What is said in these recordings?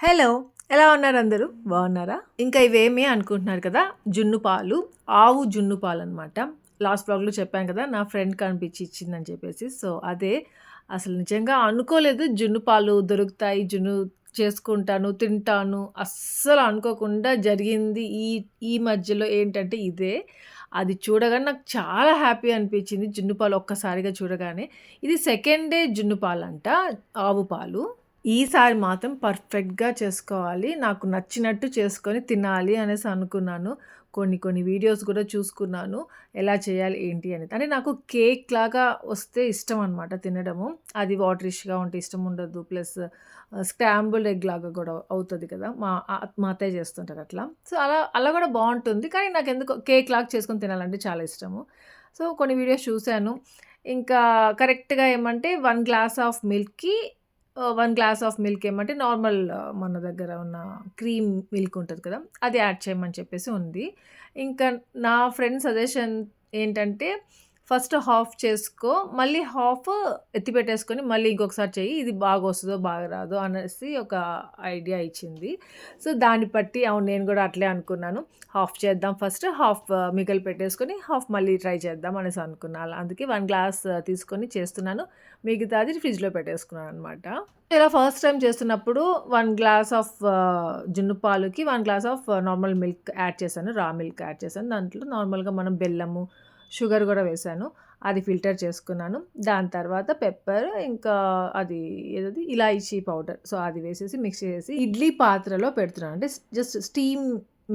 Hello! ఎలా ఉన్నారు అందరూ? బాగున్నారా? ఇంకా ఇవేమి అనుకుంటున్నారు కదా! జున్ను పాలు, ఆవు జున్ను పాలనమాట. లాస్ట్ వ్లాగ్‌లో చెప్పాను కదా! నా ఫ్రెండ్ కనిపించి ఇచ్చిందని చెప్పేసి. సో, అదే అసలు నిజంగా అనుకోలేదు జున్ను పాలు దొరుకుతాయి, జున్ను చేసుకుంటాను, తింటాను. అస్సలు అనుకోకుండా జరిగింది ఈ మధ్యలో ఏంటంటే ఇదే. అది చూడగానే నాకు చాలా హ్యాపీ అనిపించింది. జున్ను పాలు ఒక్కసారిగా చూడగానే. ఇది సెకండ్ డే జున్ను పాలంట, ఆవు పాలు. ఈసారి మాత్రం పర్ఫెక్ట్‌గా చేసుకోవాలి. నాకు నచ్చినట్టు చేసుకొని తినాలి అనేసి అనుకున్నాను. కొన్ని వీడియోస్ కూడా చూసుకున్నాను. ఎలా చేయాలి ఏంటి అనేది. అంటే నాకు కేక్‌లాగా వస్తే ఇష్టం అనమాట తినడము. అది వాటరిష్‌గా ఉంటే ఇష్టం ఉండదు. ప్లస్ స్క్రాంబుల్డ్ ఎగ్ లాగా గూడా అవుతది కదా! మా అత్తయ్య చేస్తుంటారు అట్లా. సో, అలా కూడా బావుంటుంది. కానీ నాకెందుకో కేక్‌లాగా చేసుకొని తినాలంటే చాలా ఇష్టము. సో, కొన్ని వీడియోస్ చూసాను. ఇంకా కరెక్ట్‌గా ఏమంటే 1 గ్లాస్ ఆఫ్ మిల్క్‌కి 1 గ్లాస్ ఆఫ్ మిల్క్ ఏమంటే నార్మల్ మన దగ్గర ఉన్న క్రీమ్ మిల్క్ ఉంటది కదా! అది యాడ్ చేయమని చెప్పేసి ఉంది. ఇంకా నా ఫ్రెండ్ సజెషన్ ఏంటంటే, ఫస్ట్ హాఫ్ చేసుకో, మళ్ళీ హాఫ్ ఎత్తిపెట్టేసుకొని మళ్ళీ ఇంకొకసారి చెయ్యి. ఇది బాగొస్తదో, బాగా రాదో అనేసి ఒక ఐడియా ఇచ్చింది. సో, దాన్ని బట్టి అవును నేను గూడా అట్లే అనుకున్నాను. హాఫ్ చేద్దాం ఫస్ట్, హాఫ్ మిగలు పెట్టేసుకొని, హాఫ్ మళ్ళీ ట్రై చేద్దాం అనేసి అనుకున్నా. అందుకే 1 గ్లాస్ తీసుకొని చేస్తున్నాను. మిగతాది ఫ్రిడ్జ్‌లో పెట్టేసుకున్నాననమాట. ఇలా ఫస్ట్ టైమ్ చేస్తున్నప్పుడు 1 గ్లాస్ ఆఫ్ జున్ను పాలుకి 1 glass of normal milk add చేశాను. రా మిల్క్ యాడ్ చేశాను. దాంట్లో నార్మల్‌గా మనం బెల్లము, షుగర్ గూడా వేశాను. అది ఫిల్టర్ చేసుకున్నాను. దాని తర్వాత పెప్పర్ ఇంకా అది ఏదది ఇలాయచీ పౌడర్. సో, అది వేసేసి మిక్స్ చేసేసి ఇడ్లీ పాత్రలో పెడుతున్నాను. అంటే జస్ట్ స్టీమ్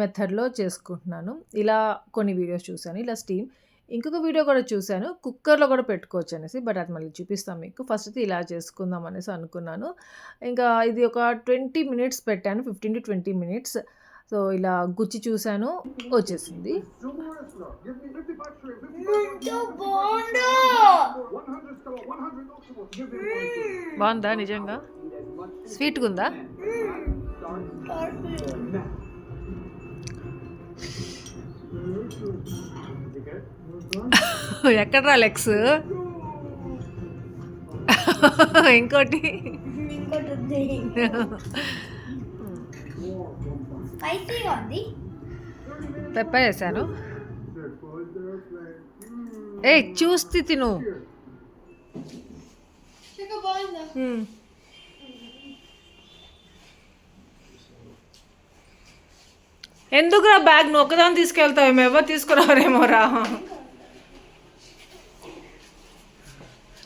మెథడ్‌లో చేసుకుంటున్నాను. ఇలా కొన్ని వీడియోస్ చూసాను. ఇలా స్టీమ్ ఇంకొక వీడియో కూడా చూసాను. కుక్కర్‌లో కూడా పెట్టుకోవచ్చనేసి. బట్ అది మళ్ళీ చూపిస్తాను మీకు. ఫస్ట్ అయితే ఇలా చేసుకుందాం అనేసి అనుకున్నాను. ఇంకా ఇది ఒక 20 మినిట్స్ పెట్టాను. 15-20 మినిట్స్. సో, ఇలా గుచ్చి చూసాను. వచ్చేసింది. బావుందా నిజంగా? స్వీట్‌గుందా? ఎక్కడ్రా లెగ్స్? ఇంకోటి పెప్పర్ వేసాను. చూస్తే తిను. ఎందుకురా బ్యాగ్ నువ్వు ఒకదాన్ని తీసుకెళ్తావు, మేము ఎవరు తీసుకురావరేమోరా.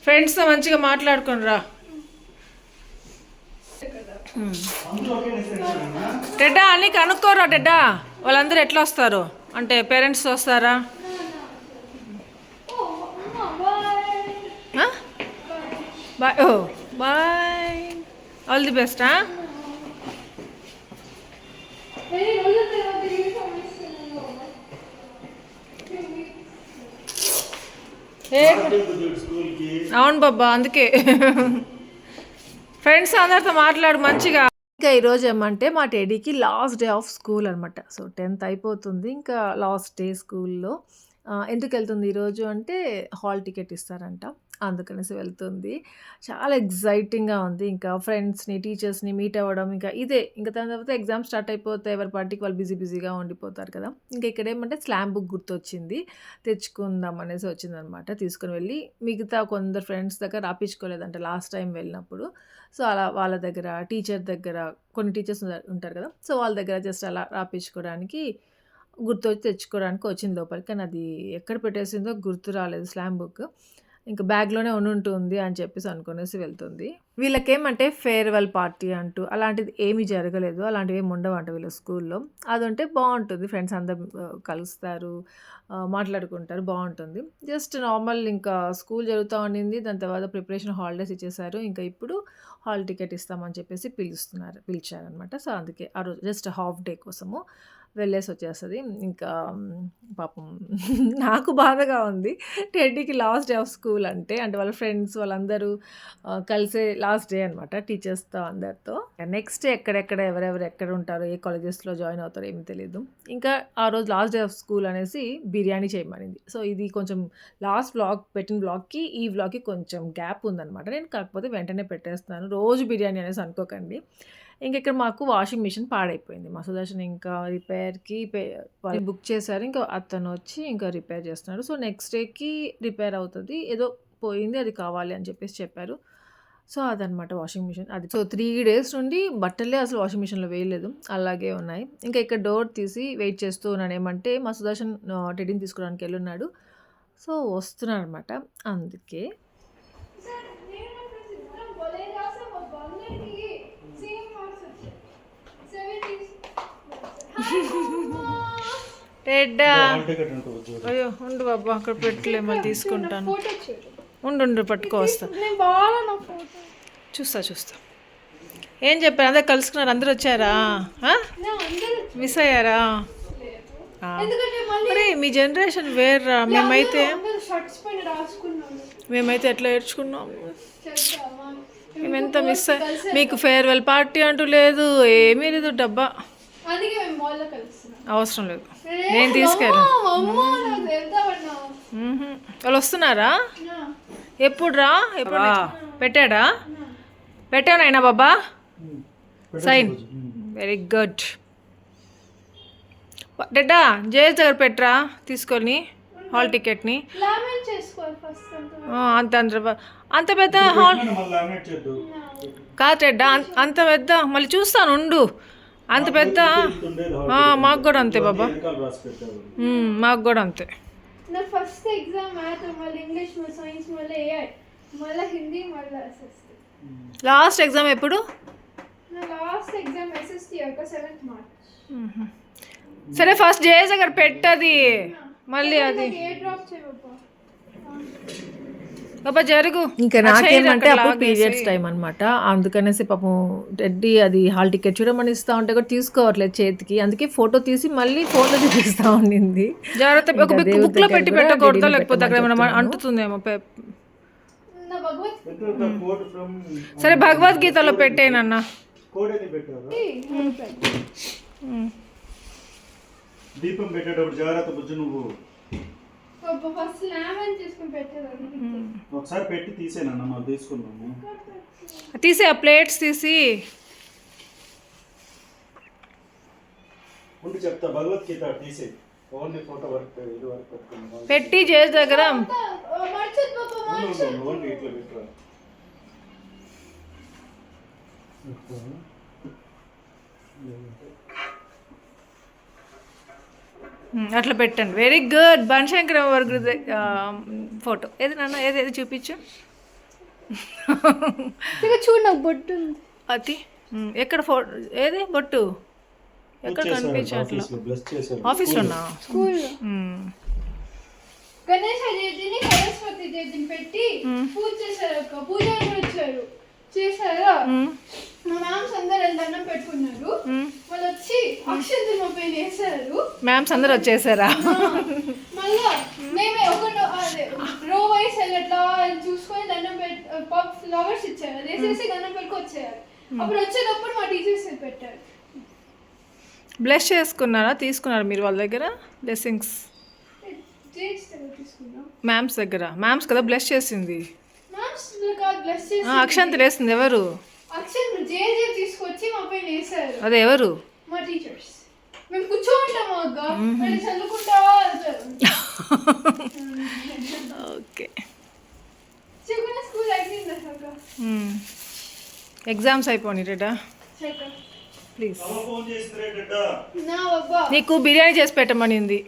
ఫ్రెండ్స్తో మంచిగా మాట్లాడుకుని రా. టెడ్డా అన్నీ కనుక్కోరా టెడ్డా, వాళ్ళందరూ ఎట్లా వస్తారు అంటే పేరెంట్స్ వస్తారా? బాయ్. ఓ బాయ్, ఆల్ ది బెస్టా. అవును బాబా, అందుకే ఫ్రెండ్స్ అందరితో మాట్లాడు మంచిగా. ఇంకా ఈరోజు ఏమంటే మా టెడీకి లాస్ట్ డే ఆఫ్ స్కూల్ అనమాట. సో, 10th అయిపోతుంది. ఇంకా లాస్ట్ డే స్కూల్‌లో. ఎందుకు వెళ్తుంది ఈరోజు అంటే హాల్ టికెట్ ఇస్తారంట. అందుకనేసి వెళ్తుంది. చాలా ఎక్సైటింగ్‌గా ఉంది. ఇంకా ఫ్రెండ్స్‌ని, టీచర్స్‌ని మీట్ అవ్వడం ఇంకా ఇదే. ఇంకా దాని తర్వాత ఎగ్జామ్స్ స్టార్ట్ అయిపోతాయి. ఎవరి పాటికి వాళ్ళు బిజీగా ఉండిపోతారు కదా! ఇంకా ఇక్కడేమంటే స్లామ్ బుక్ గుర్తొచ్చింది. తెచ్చుకుందాం అనేసి వచ్చిందనమాట. తీసుకొని వెళ్ళి మిగతా కొందరు ఫ్రెండ్స్ దగ్గర రాపిచ్చుకోలేదంట లాస్ట్ టైం వెళ్ళినప్పుడు. సో, అలా వాళ్ళ దగ్గర, టీచర్ దగ్గర కొన్ని టీచర్స్ ఉంటారు కదా! సో, వాళ్ళ దగ్గర జస్ట్ అలా రాపిచ్చుకోవడానికి గుర్తొచ్చి తెచ్చుకోవడానికి వచ్చింది లోపలికి. కానీ అది ఎక్కడ పెట్టేసిందో గుర్తు రాలేదు స్లామ్ బుక్. ఇంక బ్యాగ్‌లోనే ఉండుంటుంది అని చెప్పేసి అనుకునేసి వెళ్తుంది. వీళ్ళకేమంటే ఫేర్‌వెల్ పార్టీ అంటూ అలాంటిది ఏమీ జరగలేదు. అలాంటివేమి ఉండవంట వీళ్ళ స్కూల్‌లో. అదుంటే బావుంటుంది. ఫ్రెండ్స్ అందరూ కలుస్తారు, మాట్లాడుకుంటారు బావుంటుంది. జస్ట్ నార్మల్ ఇంకా స్కూల్ జరుగుతా ఉండింది. దాని తర్వాత ప్రిపరేషన్ హాలిడేస్ ఇచ్చేసారు. ఇంకా ఇప్పుడు హాల్ టికెట్ ఇస్తామని చెప్పేసి పిలిచారనమాట. సో, అందుకే ఆ రోజు జస్ట్ హాఫ్ డే కోసము వెళ్ళేసొచ్చేస్తది. ఇంకా పాపం నాకు బాధగా ఉంది. టెడ్డీకి లాస్ట్ డే ఆఫ్ స్కూల్ అంటే వాళ్ళ ఫ్రెండ్స్ వాళ్ళందరూ కలిసే లాస్ట్ డే అనమాట టీచర్స్‌తో అందరితో. నెక్స్ట్ ఎక్కడెక్కడ ఎవరెవరు ఎక్కడ ఉంటారో, ఏ కాలేజెస్‌లో జాయిన్ అవుతారో ఏమి తెలీదు. ఇంకా ఆ రోజు లాస్ట్ డే ఆఫ్ స్కూల్ అనేసి బిర్యానీ చేయమనింది. సో, ఇది కొంచెం లాస్ట్ వ్లాగ్ పెట్టిన వ్లాగ్‌కి, ఈ వ్లాగ్‌కి కొంచెం గ్యాప్ ఉందనమాట. నేను కాకపోతే వెంటనే పెట్టేస్తున్నాను. రోజు బిర్యానీ అనేసి అనుకోకండి. ఇంక ఇక్కడ మాకు వాషింగ్ మిషన్ పాడైపోయింది. మా సుదర్శన్ ఇంకా రిపేర్‌కి వాళ్ళు బుక్ చేశారు. ఇంకా అతను వచ్చి ఇంకా రిపేర్ చేస్తున్నాడు. సో, నెక్స్ట్ డేకి రిపేర్ అవుతది. ఏదో పోయింది అది కావాలి అని చెప్పేసి చెప్పారు. సో, అదనమాట వాషింగ్ మిషన్. అది సో, 3 డేస్ నుండి బట్టలే అసలు వాషింగ్ మిషన్‌లో వేయలేదు. అలాగే ఉన్నాయి. ఇంకా ఇక్కడ డోర్ తీసి వెయిట్ చేస్తూ ఉన్నాను. ఏమంటే మా సుదర్శన్ టెడ్డీని తీసుకోవడానికి ఎళ్ళున్నాడు. సో, వస్తున్నాడనమాట. అందుకే. టెడ్డా అయ్యో ఉండు బాబా అక్కడ పెట్టలే మళ్ళీ తీసుకుంటాను. ఉండు పట్టుకో వస్తా. చూస్తా. ఏం చెప్పారు? అందరు కలుసుకున్నారు, అందరు వచ్చారా? మిస్ అయ్యారా? మరి మీ జనరేషన్ వేర్రా. మేమైతే ఎట్లా ఏడ్చుకున్నాం. మేమెంత మిస్ మీకు ఫేర్వెల్ పార్టీ అంటూ లేదు, ఏమీ లేదు. డబ్బా అవసరం లేదు, నేను తీసుకెళ్ళి. వాళ్ళు వస్తున్నారా? ఎప్పుడు రా? ఎప్పుడు పెట్టానైనా బాబా సైన్. Very good. డెడ్డా జేఎస్ దగ్గర పెట్టరా తీసుకొని హాల్ టికెట్ని. అంత పెద్ద హాల్ కాదు డెడ్డా, అంత పెద్ద మళ్ళీ చూస్తాను ఉండు. అంత పెద్ద మాకు కూడా అంతే బాబా, మాకు కూడా అంతే. నా ఫస్ట్ ఎగ్జామ్ మ్యాథ్, మళ్ళీ ఇంగ్లీష్, మళ్ళీ సైన్స్, మళ్ళీ ఏఐ, మళ్ళీ హిందీ, మళ్ళీ ఎస్ఎస్టీ. లాస్ట్ ఎగ్జామ్ ఎప్పుడు? నా లాస్ట్ ఎగ్జామ్ ఎస్ఎస్టీ యొక్క 7th మార్చ్. సరే ఫస్ట్ జేఎస్ దగ్గర పెట్టది, మళ్ళీ అది ఏ డ్రాప్ చేయబా బాబా జరుగు. ఇంకా నాకేమంటే అప్పుడు పీరియడ్స్ టైం అనమాట. అందుకనేసి పాపం టెడ్డీ అది హాల్ టికెట్ చూడమని ఇస్తా ఉంటే కూడా తీసుకోవట్లేదు చేతికి. అందుకే ఫోటో తీసి మళ్ళీ ఫోన్లో చూపిస్తా ఉండింది. జాగ్రత్త బుక్ లో పెట్టి పెట్టకూడదు, లేకపోతే అక్కడ ఏమైనా అంటుతుందేమో. సరే భగవద్గీతలో పెట్టేనన్నా. దీపం పెట్టేటప్పుడు జాగ్రత్త బుజ్జు. నువ్వు ఫస్ట్ లామన్ చేసుకొని పెట్టేదాన్ని. ఒకసారి పెట్టి తీసేనన్న మనం తీసుకున్నాము. తీసే ఆ ప్లేట్స్ తీసి ఉండి చెప్తా. భగవద్గీత తీసే ఓన్లీ ఫోటో వర్క్ ఇది వర్క్ పెట్టుకున్నాం పెట్టి చేసి దగ్గర ఓన్లీ ఇట్లా పెట్టరా. అట్లా పెట్టండి. Very good. బనశంకర వర్గ ఫోటో ఏది నాన్న, ఏది చూపించు. చూడు నాకు బొట్టు ఉంది. అది ఎక్కడ ఫోటో? ఏది బొట్టు ఎక్కడ కనిపించట్లా? ఆఫీస్లోనా? స్కూల్లో. గణేష్ చతుర్థిని సరస్వతి చతుర్థిని పెట్టి పూజ చేశారు. పూజారి కూడా వచ్చారు, చేశారా? మా మ్యామ్స్ అందరు దండం పెట్టుకున్నారు. వాళ్ళు వచ్చి అక్షంతలు మా పైన వేసారు. మ్యామ్స్ అందరు వచ్చేసారా? మళ్ళా మేమే ఒక రో వైస్ ఎట్లా చూసుకొని దండం ఫ్లవర్స్ ఇచ్చారు. అది వేసేసి దండం పెట్టుకొచ్చారు. అప్పుడు వచ్చేటప్పుడు మా టీచర్స్ పెట్టారు. బ్లెస్ చేసుకున్నారా? తీసుకున్నారా మీరు వాళ్ళ దగ్గర బ్లెస్సింగ్స్? మ్యామ్స్ దగ్గర. మ్యామ్స్ కదా బ్లెస్ చేసింది. అక్షంతలు వేసింది ఎవరు? తీసుకొచ్చి మా పైన వేసారు. అదే ఎవరు? మా టీచర్స్. మేము కూర్చోంటాము అక్క, చదువుకుంటా వెళ్తారు. ఓకే. స్కూల్ అయిపోయింది అక్క. ఎగ్జామ్స్ అయిపోయి రెడా ప్లీజ్. నీకు బిర్యానీ చేసి పెట్టమనింది.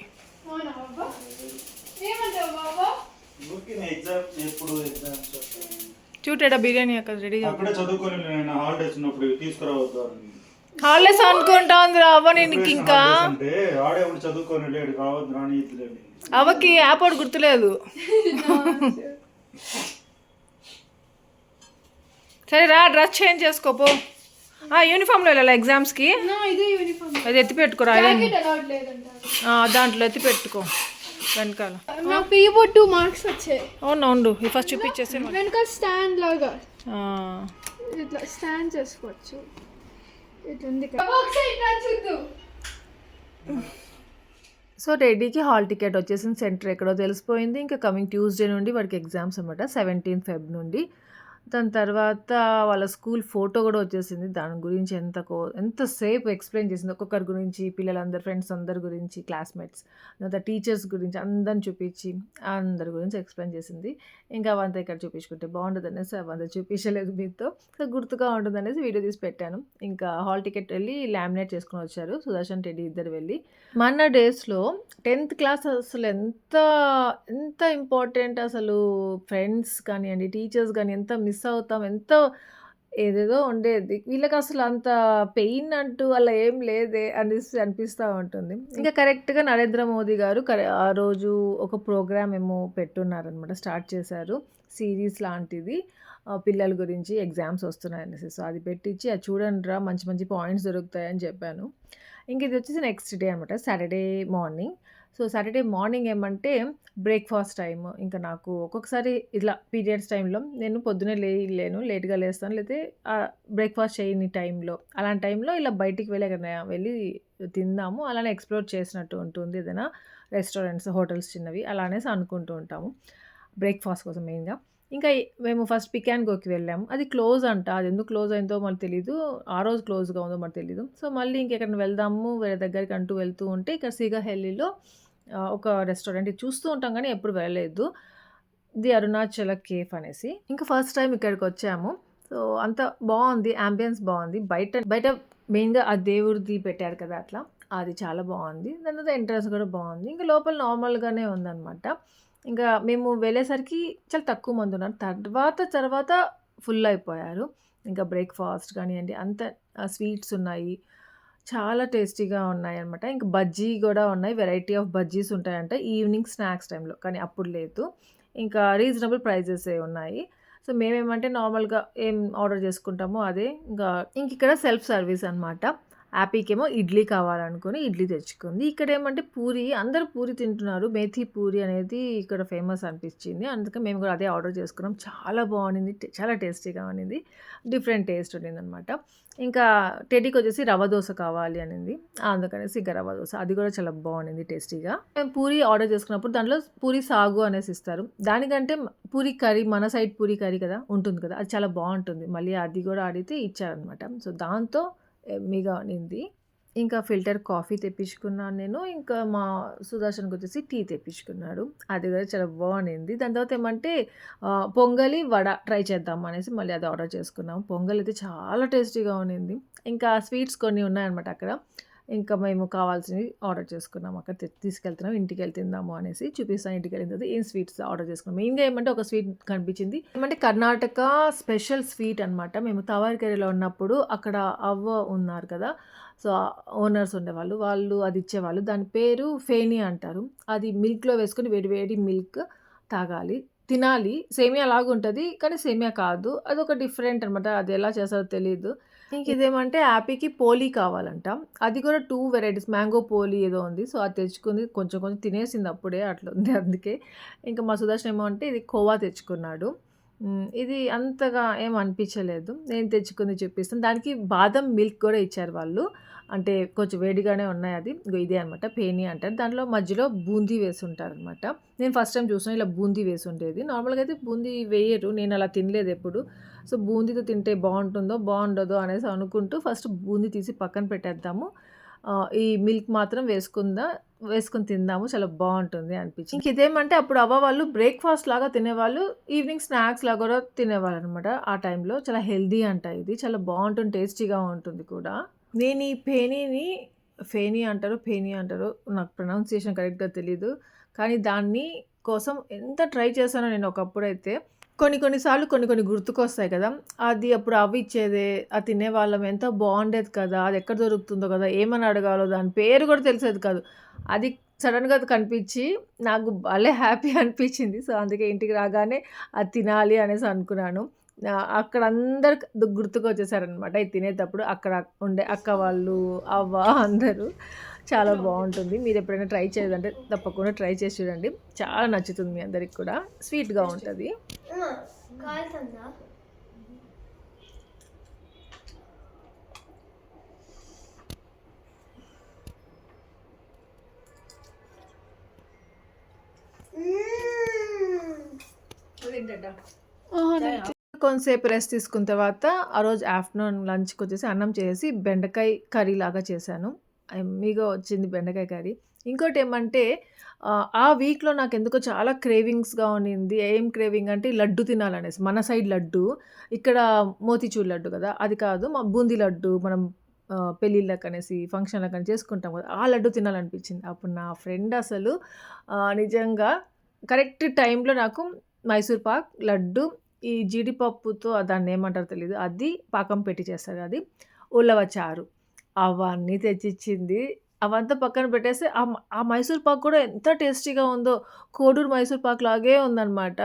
చూటేడా బిర్యానీ అక్కడ రెడీ. హాలిడేస్ అనుకుంటా ఉంది అవ్వ. నేను ఇంకా అవ్వకి యాపోడు గుర్తులేదు. సరే రా, డ్రెస్ చేంజ్ చేసుకోపో. యూనిఫామ్లో వెళ్ళాలి ఎగ్జామ్స్కి. అది ఎత్తి పెట్టుకోరా, దాంట్లో ఎత్తి పెట్టుకో వెనకాల. నాకు 2 మార్క్స్ వచ్చాయి. అవునా? ఉండు ఫస్ట్ చూపించేసి వెనకాల స్టాండ్ లాగా ఇట్లా స్టాండ్ చేసుకోవచ్చు. సో టెడ్డీకి హాల్ టికెట్ వచ్చేసింది. సెంటర్ ఎక్కడో తెలిసిపోయింది. ఇంకా కమింగ్ ట్యూస్డే నుండి వాడికి ఎగ్జామ్స్ అనమాట. 17 ఫెబ్ నుండి. దాని తర్వాత వాళ్ళ స్కూల్ ఫోటో కూడా వచ్చేసింది. దాని గురించి ఎంతసేపు ఎక్స్‌ప్లెయిన్ చేసింది. ఒక్కొక్కరి గురించి, పిల్లలందరూ ఫ్రెండ్స్ అందరి గురించి, క్లాస్‌మేట్స్, తర్వాత టీచర్స్ గురించి అందరిని చూపించి, అందరి గురించి ఎక్స్‌ప్లెయిన్ చేసింది. ఇంకా అవంతా ఇక్కడ చూపించుకుంటే బాగుండదనేసి అవంతా చూపించలేదు మీతో. సో, గుర్తుగా ఉంటుందనేసి వీడియో తీసి పెట్టాను. ఇంకా హాల్ టికెట్ వెళ్ళి లామినేట్ చేసుకొని వచ్చారు. సుదర్శన్, టెడ్డీ ఇద్దరు వెళ్ళి. మన డేస్‌లో 10th క్లాస్ అసలు ఎంత ఇంపార్టెంట్ అసలు. ఫ్రెండ్స్ కానియండి, టీచర్స్ గాని ఎంత మిస్ అవుతాం. ఏదేదో ఉండేది. వీళ్ళకసలు అంత పెయిన్ అంటూ అలా ఏం లేదే అనేసి అనిపిస్తా ఉంటుంది. ఇంకా కరెక్ట్‌గా నరేంద్ర మోదీ గారు ఆ రోజు ఒక ప్రోగ్రామ్ ఏమో పెట్టున్నారనమాట. స్టార్ట్ చేశారు. సీరీస్ లాంటిది. పిల్లల గురించి ఎగ్జామ్స్ వస్తున్నాయనేసి. సో, అది పెట్టించి అది చూడండిరా మంచి మంచి పాయింట్స్ దొరుకుతాయని చెప్పాను. ఇంక ఇది వచ్చేసి నెక్స్ట్ డే అనమాట. Saturday morning. So, Saturday morning ఏమంటే బ్రేక్‌ఫాస్ట్ టైమ్. ఇంకా నాకు ఒక్కొక్కసారి ఇట్లా పీరియడ్స్ టైంలో నేను పొద్దున్నే లేయలేను. లేట్‌గా లేస్తాను. లేతే బ్రేక్‌ఫాస్ట్ చేయని టైంలో, అలాంటి టైంలో ఇలా బయటికి వెళ్ళి ఎక్కడైనా వెళ్ళి తిందాము. అలానే ఎక్స్‌ప్లోర్ చేసినట్టు ఉంటుంది. ఏదైనా రెస్టారెంట్స్, హోటల్స్ చిన్నవి అలా అనేసి అనుకుంటూ ఉంటాము. బ్రేక్‌ఫాస్ట్ కోసం మెయిన్‌గా. ఇంకా మేము ఫస్ట్ పిక్ అండ్ గోకి వెళ్ళాము. అది క్లోజ్ అంట. అది ఎందుకు క్లోజ్ అయిందో మనకు తెలీదు. ఆ రోజు క్లోజ్‌గా ఉందో మనకు తెలీదు. సో, మళ్ళీ ఇంకెక్కడికైనా వెళ్దాము వేరే దగ్గరికి అంటూ వెళ్తూ ఉంటే ఇక్కడ సీగాహెల్లీలో ఒక రెస్టారెంట్ ఇది చూస్తూ ఉంటాం గానీ ఎప్పుడు వెళ్ళలేదు. ది అరుణాచల కేఫ్ అనేసి. ఇంకా ఫస్ట్ టైమ్ ఇక్కడికొచ్చాము. సో, అంతా బావుంది. యాంబియన్స్ బావుంది. బయట మెయిన్‌గా ఆ దేవుడిది పెట్టారు కదా! అట్లా. అది చాలా బావుంది. దాని తర్వాత ఎంట్రన్స్ కూడా బావుంది. ఇంకా లోపల నార్మల్‌గానే ఉందనమాట. ఇంకా మేము వెళ్ళేసరికి చాలా తక్కువ మందున్నారు. తర్వాత ఫుల్ అయిపోయారు. ఇంకా బ్రేక్‌ఫాస్ట్ కానియండి అంతా స్వీట్స్ ఉన్నాయి. చాలా టేస్టీగా ఉన్నాయన్నమాట. ఇంక బజ్జీ గూడా ఉన్నాయి. వెరైటీ ఆఫ్ బజ్జీస్ ఉంటాయంట ఈవినింగ్ స్నాక్స్ టైమ్‌లో. కానీ అప్పుడు లేదు. ఇంకా రీజనబుల్ ప్రైజెసే ఉన్నాయి. సో, మేమేమంటే నార్మల్‌గా ఏం ఆర్డర్ చేసుకుంటామో అదే. ఇంకిక్కడ సెల్ఫ్ సర్వీస్ అనమాట. యాపీకేమో ఇడ్లీ కావాలనుకుని ఇడ్లీ తెచ్చుకుంది. ఇక్కడేమంటే పూరి అందరూ పూరి తింటున్నారు. మేథీ పూరి అనేది ఇక్కడ ఫేమస్ అనిపించింది. అందుకని మేము కూడా అదే ఆర్డర్ చేసుకున్నాం. చాలా బావుండింది. చాలా టేస్టీగా ఉండింది. డిఫరెంట్ టేస్ట్ ఉండిందనమాట. ఇంకా టెడ్డీకొచ్చేసి రవ్వ దోస కావాలి అనింది. అందుకనేసి ఇంకా రవ్వ దోస. అది కూడా చాలా బావుండింది టేస్టీగా. మేము పూరి ఆర్డర్ చేసుకున్నప్పుడు దాంట్లో పూరి సాగు అనేసి ఇస్తారు. దానికంటే పూరి కర్రీ మన సైడ్ పూరి కర్రీ కదా! ఉంటుంది కదా! అది చాలా బావుంటుంది. మళ్ళీ అది కూడా అడిగితే ఇచ్చారనమాట. సో, దాంతో యమ్మీగా ఉండింది. ఇంకా ఫిల్టర్ కాఫీ తెప్పించుకున్నాను నేను. ఇంకా మా సుదర్శన్‌కొచ్చేసి టీ తెప్పించుకున్నాడు. అది కూడా చాలా బావుండింది. దాని తర్వాత ఏమంటే పొంగలి, వడ ట్రై చేద్దాం అనేసి మళ్ళీ అది ఆర్డర్ చేసుకున్నాం. పొంగల్ అయితే చాలా టేస్టీగా ఉండింది. ఇంకా స్వీట్స్ కొన్ని ఉన్నాయన్నమాట అక్కడ. ఇంకా మేము కావాల్సినవి ఆర్డర్ చేసుకున్నాం. అక్కడ తీసుకెళ్తున్నాం. ఇంటికెళ్ళి తిందాము అనేసి చూపిస్తాను. ఇంటికెళ్ళిన తర్వాత ఏం స్వీట్స్ ఆర్డర్ చేసుకున్నాం. మెయిన్‌గా ఏమంటే ఒక స్వీట్ కనిపించింది. ఏమంటే కర్ణాటక స్పెషల్ స్వీట్ అనమాట. మేము తావరకెరెలో ఉన్నప్పుడు అక్కడ అవ్వ ఉన్నారు కదా! సో, ఓనర్స్ ఉండేవాళ్ళు. వాళ్ళు అది ఇచ్చేవాళ్ళు. దాని పేరు ఫేని అంటారు. అది మిల్క్‌లో వేసుకొని వేడి వేడి మిల్క్ తాగాలి. తినాలి. సేమియా లాగుంటది. కానీ సేమియా కాదు. అదొక డిఫరెంట్ అనమాట. అది ఎలా చేస్తారో తెలీదు. ఇంకిదేమంటే యాపీకి పోలీ కావాలంట. అది కూడా 2 వెరైటీస్ మ్యాంగో పోలీ ఏదో ఉంది. సో, అది తెచ్చుకుంది. కొంచెం కొంచెం తినేసింది అప్పుడే అట్లుంది అందుకే. ఇంకా మా సుదర్శన్ ఏమో అంటే ఇది కోవా తెచ్చుకున్నాడు. ఇది అంతగా ఏం అనిపించలేదు. నేను తెచ్చుకుంది చూపిస్తాను. దానికి బాదం మిల్క్ కూడా ఇచ్చారు వాళ్ళు. అంటే కొంచెం వేడిగానే ఉన్నాయి అది. ఇగో ఇదే అనమాట ఫేని అంటారు. దాంట్లో మధ్యలో బూందీ వేసుంటారనమాట. నేను ఫస్ట్ టైమ్ చూసాను ఇలా బూందీ వేసుండేది. నార్మల్‌గా అయితే బూందీ వేయరు. నేను అలా తినలేదెప్పుడు. సో, బూందీతో తింటే బావుంటుందో, బావుండదో అనేసి అనుకుంటూ ఫస్ట్ బూందీ తీసి పక్కన పెట్టేద్దాము. ఈ మిల్క్ మాత్రం వేసుకొని తిందాము. చాలా బావుంటుంది అనిపించింది. ఇంకిదేమంటే అప్పుడు అవ్వ వాళ్ళు బ్రేక్‌ఫాస్ట్ లాగా తినేవాళ్ళు. ఈవినింగ్ స్నాక్స్ లాగా కూడా తినేవాళ్ళనమాట ఆ టైంలో. చాలా హెల్తీ అంట ఇది. చాలా బావుంటుంది. టేస్టీగా ఉంటుంది కూడా. నేను ఈ ఫేని అంటారో, పేని అంటారో నాకు ప్రొనౌన్సియేషన్ కరెక్ట్‌గా తెలీదు. కానీ దాన్ని కోసం ఎంత ట్రై చేశానో నేను ఒకప్పుడైతే. కొన్ని సార్లు కొన్ని గుర్తుకొస్తాయి కదా! అది అప్పుడు అవ్విచ్చేదే. అది తినేవాళ్ళం. ఎంత బావుండేది కదా! అది ఎక్కడ దొరుకుతుందో కదా! ఏమని అడగాలో దాని పేరు కూడా తెలిసేది కాదు. అది సడెన్‌గా అది కనిపించి నాకు భలే హ్యాపీ అనిపించింది. సో, అందుకే ఇంటికి రాగానే అది తినాలి అనేసి అనుకున్నాను. అక్కడ అందరూ గుర్తుకొచ్చేసారనమాట. ఇది తినేటప్పుడు అక్కడ ఉండే అక్క వాళ్ళు, అవ్వ అందరూ. చాలా బావుంటుంది. మీరెప్పుడైనా ట్రై చేయలేదంటే తప్పకుండా ట్రై చేసి చూడండి. చాలా నచ్చుతుంది మీ అందరికి కూడా. స్వీట్‌గా ఉంటది. కాలుతుందా? కొంతసేపు రెస్ట్ తీసుకున్న తర్వాత ఆ రోజు ఆఫ్టర్నూన్ లంచ్కి వచ్చేసి అన్నం చేసి బెండకాయ కర్రీ లాగా చేశాను. ఎమ్మీగా వచ్చింది బెండకాయ కర్రీ. ఇంకోటి ఏమంటే ఆ వీక్లో నాకు ఎందుకో చాలా క్రేవింగ్స్గా ఉన్నింది. ఏం క్రేవింగ్ అంటే లడ్డు తినాలనేసి. మన సైడ్ లడ్డు, ఇక్కడ మోతిచూర్ లడ్డు కదా, అది కాదు, మా బూందీ లడ్డు మనం పెళ్ళిళ్ళకనేసి ఫంక్షన్లకని చేసుకుంటాం కదా, ఆ లడ్డు తినాలనిపించింది. అప్పుడు నా ఫ్రెండ్ అసలు నిజంగా కరెక్ట్ టైంలో నాకు మైసూర్ పాక్, లడ్డు, ఈ జీడిపప్పుతో దాన్ని ఏమంటారో తెలీదు, అది పాకం పెట్టి చేస్తారు, అది ఉలవ చారు, అవన్నీ తెచ్చిచ్చింది. అవంతా పక్కన పెట్టేసి ఆ మైసూర్ పాక్ కూడా ఎంత టేస్టీగా ఉందో, కోడూరు మైసూర్ పాక్ లాగే ఉందనమాట.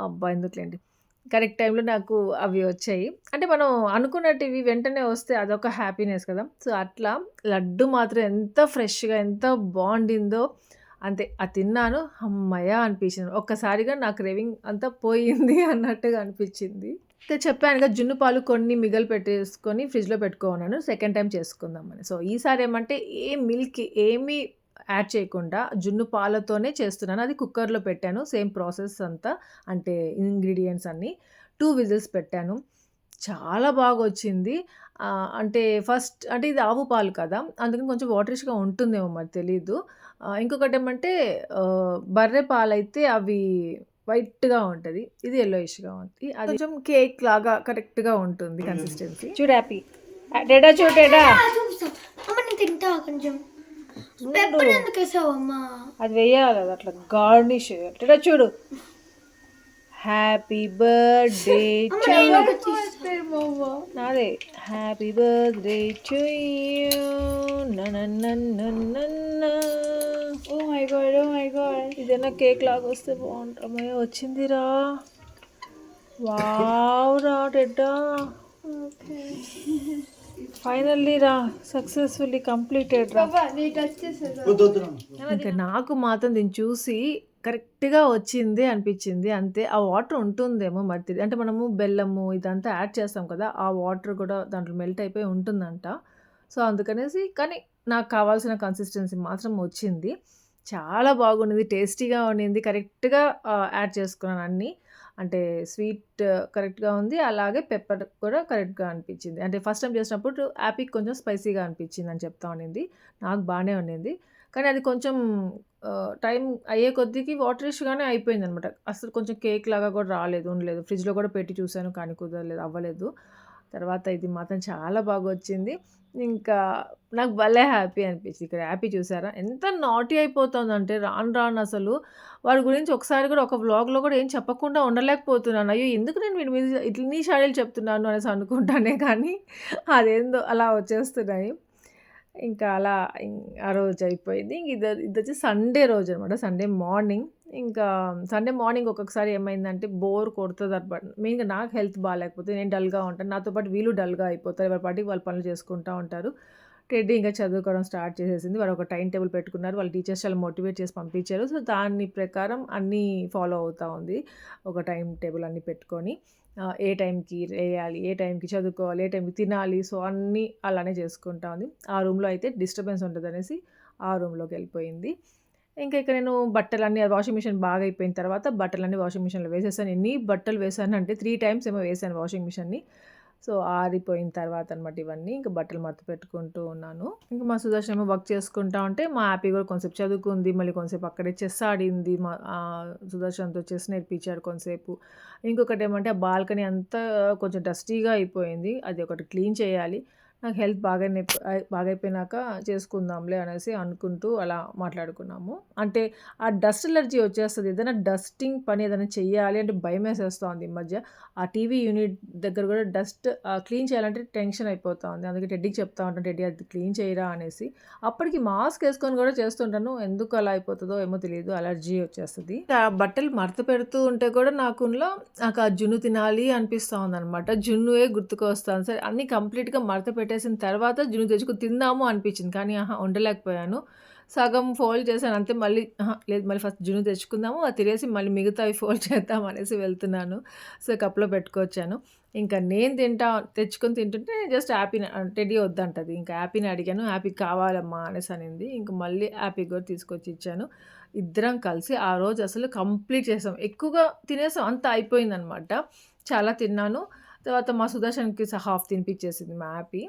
అబ్బా! ఎందుకులేండి. కరెక్ట్ టైంలో నాకు అవి వచ్చాయి. అంటే మనం అనుకున్నటివి వెంటనే వస్తే అదొక హ్యాపీనెస్ కదా! సో, అట్లా లడ్డు మాత్రం ఎంత ఫ్రెష్‌గా, ఎంత బావుండిందో. అంతే. అది తిన్నాను. హమ్మయ్య! అనిపించింది. ఒక్కసారిగా నా క్రేవింగ్ అంతా పోయింది అన్నట్టుగా అనిపించింది. అయితే చెప్పానుగా, జున్ను పాలు కొన్ని మిగలు పెట్టేసుకొని ఫ్రిడ్జ్‌లో పెట్టుకోమన్నాను. సెకండ్ టైమ్ చేసుకుందామని. సో, ఈసారి ఏమంటే మిల్క్ ఏమీ యాడ్ చేయకుండా జున్ను పాలతోనే చేస్తున్నాను. అది కుక్కర్‌లో పెట్టాను. సేమ్ ప్రాసెస్ అంతా, అంటే ఇంగ్రీడియెంట్స్ అన్నీ. 2 విజిల్స్ పెట్టాను. చాలా బాగొచ్చింది. అంటే ఫస్ట్ అంటే ఇది ఆవు పాలు కదా, అందుకని కొంచెం వాటరిష్‌గా ఉంటుందేమో మరి తెలీదు. ఇంకొకటేమంటే బర్రె పాలైతే అవి వైట్‌గా ఉంటది. ఇది యెల్లోయిష్‌గా ఉంది. అది కొంచెం కేక్ లాగా కరెక్ట్‌గా ఉంటుంది కన్సిస్టెన్సీ. చూడు హ్యాపీ. డేడా చూడు డేడా. చూపిస్తా అమ్మ, నేను తింటా కొంచెం. పెప్పర్ ఎందుకు వేసావు అమ్మా? అది వేయాలి, అది అట్లా గార్నిష్ చేయాలి. డేడా చూడు. హ్యాపీ బర్త్డే నాదే. Happy birthday to you. Oh my god, oh my god. ఇదేనా కేక్ లాగా వస్తే బాగుంటుంది. వచ్చిందిరా. వావ్ రా డెడ్డా. ఫైనల్లీ రా, సక్సెస్ఫుల్లీ కంప్లీటెడ్ రా. బాబా నీ టచ్ చేసేదా? ఇంకా నాకు మాత్రం దీన్ని చూసి కరెక్ట్‌గా వచ్చింది అనిపించింది. అంతే. ఆ వాటర్ ఉంటుందేమో మరి తెలీదు. అంటే మనము బెల్లము ఇదంతా యాడ్ చేస్తాం కదా, ఆ వాటర్ కూడా దాంట్లో మెల్ట్ అయిపోయి ఉంటుందంట. సో, అందుకనేసి కానీ నాకు కావాల్సిన కన్సిస్టెన్సీ మాత్రం వచ్చింది. చాలా బాగుండింది. టేస్టీగా ఉండింది. కరెక్ట్‌గా యాడ్ చేసుకున్నాను అన్నీ. అంటే స్వీట్ కరెక్ట్‌గా ఉంది. అలాగే పెప్పర్ కూడా కరెక్ట్‌గా అనిపించింది. అంటే ఫస్ట్ టైమ్ చేసినప్పుడు యాపీకి కొంచెం స్పైసీగా అనిపించిందని చెప్తా ఉండింది. నాకు బానే ఉండింది. కానీ అది కొంచెం టైం అయ్యే కొద్దికి వాటరిష్‌గానే అయిపోయిందనమాట. అసలు కొంచెం కేక్ లాగా కూడా రాలేదు, ఉండలేదు. ఫ్రిడ్జ్‌లో కూడా పెట్టి చూసాను కానీ కుదరలేదు, అవ్వలేదు. తర్వాత ఇది మాత్రం చాలా బాగొచ్చింది. ఇంకా నాకు భలే హ్యాపీ అనిపించింది. ఇక్కడ హ్యాపీ చూసారా ఎంత నాటీ అయిపోతుందంటే, రాను రాను అసలు వాడి గురించి ఒకసారి కూడా ఒక వ్లాగ్‌లో కూడా ఏం చెప్పకుండా ఉండలేకపోతున్నాను. అయ్యో! ఎందుకు నేను వీడి మీద ఇన్ని షాడీలు చెప్తున్నాను అనేసి అనుకుంటానే కానీ అదేందో అలా వచ్చేస్తున్నాయి. ఇంకా అలా ఆ రోజు అయిపోయింది. ఇదొచ్చి సండే రోజనమాట. Sunday morning. ఇంకా సండే మార్నింగ్ ఒక్కొక్కసారి ఏమైందంటే బోర్ కొడతదనమాట. మెయిన్‌గా నాకు హెల్త్ బాలేకపోతే నేను డల్‌గా ఉంటాను. నాతో పాటు వీళ్ళు డల్‌గా అయిపోతారు. ఎవరి పాటికి వాళ్ళు పనులు చేసుకుంటా ఉంటారు. టెడ్డీ ఇంకా చదువుకోవడం స్టార్ట్ చేసేసింది. వాళ్ళు ఒక టైమ్ టేబుల్ పెట్టుకున్నారు. వాళ్ళ టీచర్స్ చాలా మోటివేట్ చేసి పంపించారు. సో, దాని ప్రకారం అన్నీ ఫాలో అవుతా ఉంది. ఒక టైమ్ టేబుల్ అన్నీ పెట్టుకొని ఏ టైంకి లేయాలి, ఏ టైంకి చదువుకోవాలి, ఏ టైంకి తినాలి. సో, అన్నీ అలానే చేసుకుంటా ఉంది. ఆ రూమ్‌లో అయితే డిస్టర్బెన్స్ ఉంటదనేసి ఆ రూమ్‌లోకెళ్ళిపోయింది. ఇంకా ఇక్కడ నేను బట్టలన్నీ వాషింగ్ మిషన్ బాగా అయిపోయిన తర్వాత బట్టలన్నీ వాషింగ్ మిషన్‌లో వేసేసాను. ఎన్ని బట్టలు వేసానంటే 3 టైమ్స్ ఏమో వేసాను వాషింగ్ మిషన్‌ని. సో, ఆరిపోయిన తర్వాత అనమాట ఇవన్నీ. ఇంక బట్టలు మడత పెట్టుకుంటూ ఉన్నాను. ఇంక మా సుదర్శన్ ఏమో వర్క్ చేసుకుంటా ఉంటే, మా హ్యాపీ కూడా కొంసేపు చదువుకుంది. మళ్ళీ కొంసేపు అక్కడే చెస్ ఆడింది. సుదర్శన్‌తో చెస్ నేర్పించాడు కొంసేపు. ఇంకొకటేమంటే ఆ బాల్కనీ అంతా కొంచెం డస్టీగా అయిపోయింది. అది ఒకటి క్లీన్ చేయాలి. నాకు హెల్త్ బాగైపోయినాక చేసుకుందాంలే అనేసి అనుకుంటూ అలా మాట్లాడుకున్నాము. అంటే ఆ డస్ట్ అలర్జీ వచ్చేస్తది. ఏదైనా డస్టింగ్ పని ఏదైనా చెయ్యాలి అంటే భయమేసేస్తా ఉంది ఈ మధ్య. ఆ టీవీ యూనిట్ దగ్గర కూడా డస్ట్ క్లీన్ చేయాలంటే టెన్షన్ అయిపోతా ఉంది. అందుకే టెడ్డీకి చెప్తా ఉంటాను, టెడ్డీ అది క్లీన్ చేయరా అనేసి. అప్పటికి మాస్క్ వేసుకొని కూడా చేస్తుంటాను. ఎందుకు అలా అయిపోతుందో ఏమో తెలియదు, అలర్జీ వచ్చేస్తుంది. ఆ బట్టలు మడత పెడుతూ ఉంటే కూడా నాకు ఆ జున్ను తినాలి అనిపిస్తూ ఉందనమాట. జున్నుయే గుర్తుకొస్తాను. సరే అన్నీ కంప్లీట్‌గా మడత పెట్టేసిన తర్వాత జున్ను తెచ్చుకొని తిందాము అనిపించింది. కానీ ఉండలేకపోయాను. సగం ఫోల్డ్ చేశాను అంతే. మళ్ళీ లేదు, మళ్ళీ ఫస్ట్ జున్ను తెచ్చుకుందాము, అది తినేసి మళ్ళీ మిగతావి ఫోల్డ్ చేద్దాం అనేసి వెళ్తున్నాను. సో, కప్‌లో పెట్టుకొచ్చాను. ఇంకా నేను తెచ్చుకొని తింటుంటే జస్ట్ హ్యాపీని టెడ్డీ వద్దంటది. ఇంకా హ్యాపీని అడిగాను. హ్యాపీ కావాలమ్మా అనేసి అనింది. ఇంక మళ్ళీ హ్యాపీకి కూడా తీసుకొచ్చి ఇచ్చాను. ఇద్దరం కలిసి ఆ రోజు అసలు కంప్లీట్ చేసాం. ఎక్కువగా తినేసాం, అంతా అయిపోయిందనమాట. చాలా తిన్నాను. తర్వాత మా సుదర్శన్‌కి హాఫ్ తినిపిచ్చేసింది మా హ్యాపీ.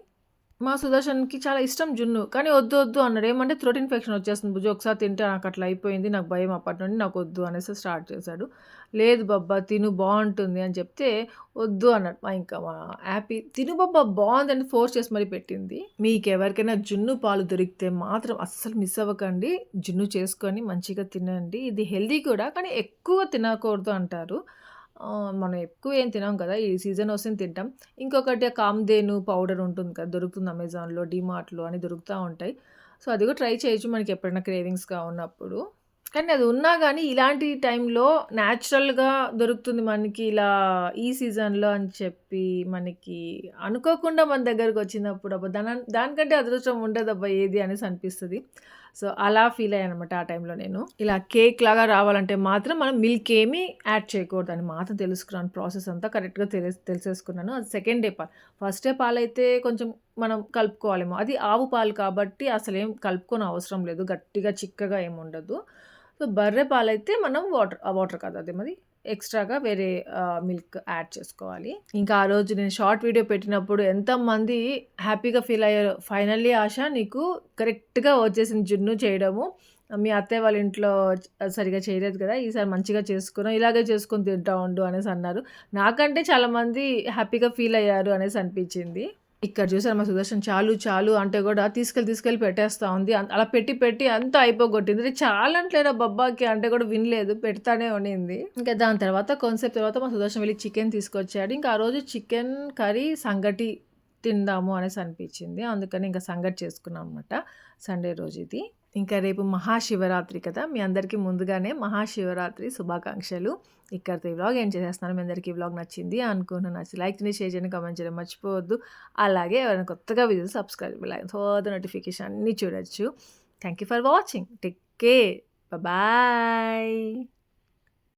మా సుదర్శన్‌కి చాలా ఇష్టం జున్ను. కానీ వద్దు వద్దు అన్నాడు. ఏమంటే థ్రోట్ ఇన్ఫెక్షన్ వచ్చేస్తుంది బుజ్జి. ఒకసారి తింటే నాకట్లా అయిపోయింది. నాకు భయం అప్పటి నుండి నాకొద్దు అనేసి స్టార్ట్ చేశాడు. లేదు బబ్బా తిను బావుంటుంది అని చెప్తే వద్దు అన్నాడు. ఇంకా మా హ్యాపీ తిను బబ్బా బావుందని ఫోర్స్ చేసి మరీ పెట్టింది. మీకెవరికైనా జున్ను పాలు దొరికితే మాత్రం అస్సలు మిస్ అవ్వకండి. జున్ను చేసుకొని మంచిగా తినండి. ఇది హెల్తీ కూడా కానీ ఎక్కువ తినకూడదు అంటారు. మనం ఎక్కువ ఏం తినం కదా! ఈ సీజన్ వస్తేనే తింటాం. ఇంకొకటి కామ్ధేను పౌడర్ ఉంటుంది కదా! దొరుకుతుంది అమెజాన్‌లో, డీమార్ట్‌లో అని దొరుకుతా ఉంటాయి. సో, అది కూడా ట్రై చేయొచ్చు మనకి ఎప్పుడైనా క్రేవింగ్స్‌గా ఉన్నప్పుడు. కానీ అది ఉన్నా గానీ ఇలాంటి టైంలో న్యాచురల్‌గా దొరుకుతుంది మనకి ఇలా ఈ సీజన్‌లో అని చెప్పి మనకి అనుకోకుండా మన దగ్గరకొచ్చినప్పుడు అబ్బా! దానికంటే అదృష్టం ఉండదబ్బా ఏది అనేసి అనిపిస్తది. సో, అలా ఫీల్ అయ్యాననమాట ఆ టైంలో నేను. ఇలా కేక్ లాగా రావాలంటే మాత్రం మనం మిల్క్ ఏమి యాడ్ చేయకూడదని మాత్రం తెలుసుకున్నాను. ప్రాసెస్ అంతా కరెక్ట్‌గా తెలిసేసుకున్నాను. అది సెకండ్ డే పాలు. ఫస్ట్ డే పాలైతే కొంచెం మనం కలుపుకోవాలేమో. అది ఆవు పాలు కాబట్టి అసలేం కలుపుకోనవసరం లేదు. గట్టిగా చిక్కగా ఏముండదు. సో, బర్రె పాలైతే మనం వాటర్ కాదు అదేమది ఎక్స్‌ట్రాగా వేరే మిల్క్ యాడ్ చేసుకోవాలి. ఇంకా ఆ రోజు నేను షార్ట్ వీడియో పెట్టినప్పుడు ఎంతమంది హ్యాపీగా ఫీల్ అయ్యారో. ఫైనల్లీ ఆష నీకు కరెక్ట్‌గా వచ్చేసింది జున్ను చేయడము. మీ అత్తయ్య వాళ్ళ ఇంట్లో సరిగ్గా చేయలేదు కదా! ఈసారి మంచిగా చేసుకున్నావు. ఇలాగే చేసుకొని తింటా ఉండు అనేసి అన్నారు. నాకంటే చాలామంది హ్యాపీగా ఫీల్ అయ్యారు అనేసి అనిపించింది. ఇక్కడ చూసారా మా సుదర్శన్ చాలు చాలు అంటే కూడా తీసుకెళ్ళి పెట్టేస్తా ఉంది. అలా పెట్టి అంతా అయిపోగొట్టింది. నేను చాలంట్లేరా బబ్బాకి అంటే కూడా వినలేదు. పెడతానే ఉండింది. ఇంకా దాని తర్వాత కొంతసేపు తర్వాత మా సుదర్శన్ వెళ్ళి చికెన్ తీసుకొచ్చాడు. ఇంకా ఆ రోజు చికెన్ కర్రీ సంగటి తిందాము అనేసి అనిపించింది. అందుకని ఇంకా సంగటి చేసుకున్నాం అనమాట. సండే రోజు ఇది. ఇంకా రేపు మహాశివరాత్రి కదా! మీ అందరికీ ముందుగానే మహాశివరాత్రి శుభాకాంక్షలు. ఇక్కడితో ఈ వ్లాగ్ ఎండ్ చేసేస్తున్నాను. మీ అందరికీ ఈ వ్లాగ్ నచ్చింది అనుకుంటున్నాను. నచ్చి లైక్ చేయండి, షేర్ చేయండి, కామెంట్ చేయడం మర్చిపోవద్దు. అలాగే ఎవరైనా కొత్తగా వీడియోస్ సబ్స్క్రైబ్ ఫర్దర్ నోటిఫికేషన్ అన్నీ చూడొచ్చు. Thank you for watching. Take care. Bye.